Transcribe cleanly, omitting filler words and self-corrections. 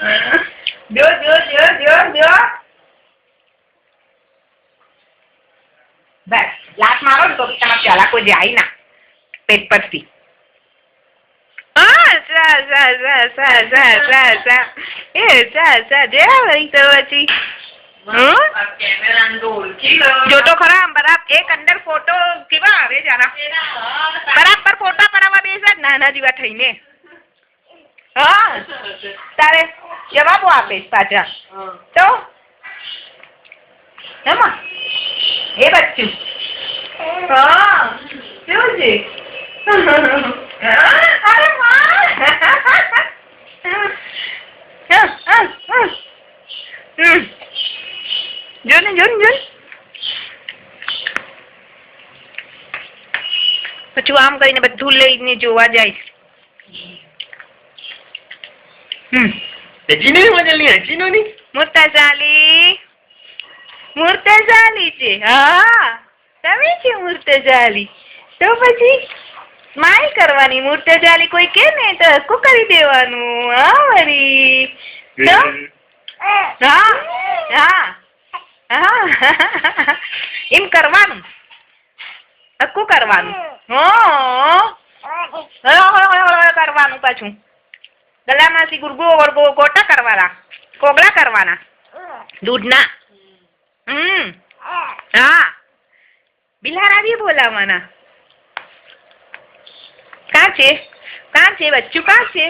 જો જો જો જો જો બસ લાત મારો ને તો તમારે ચાલા કોઈ જાય ના પેટ પરથી જો તો ખરા બરાબર એક અંદર ફોટો કેવા આવે જરા બરાબર ફોટા પડાવવા બેસે નાના જેવા થઈને હા તારે જવાબો આપે પાછા તો એમાં એ બચ્ચું હા શું છે અરે વાહ જો ને પછી આમ કરીને બધું લઈને જોવા જાય મૂર્તજાલી છે હા તમે છે મૂર્તજાલી તો પછી સ્માઈલ કરવાની મૂર્તજાલી કોઈ કે ને તો હસકું કરી દેવાનું હા વરી તો હા હા હા એમ કરવાનું હસકું કરવાનું કરવાનું પાછું ગલામાંથી ગુરગો વળગો ગોટા કરવાના કોગળા કરવાના દૂધના હા બિલાડા બી બોલાવાના કાં છે બચ્ચું કાં છે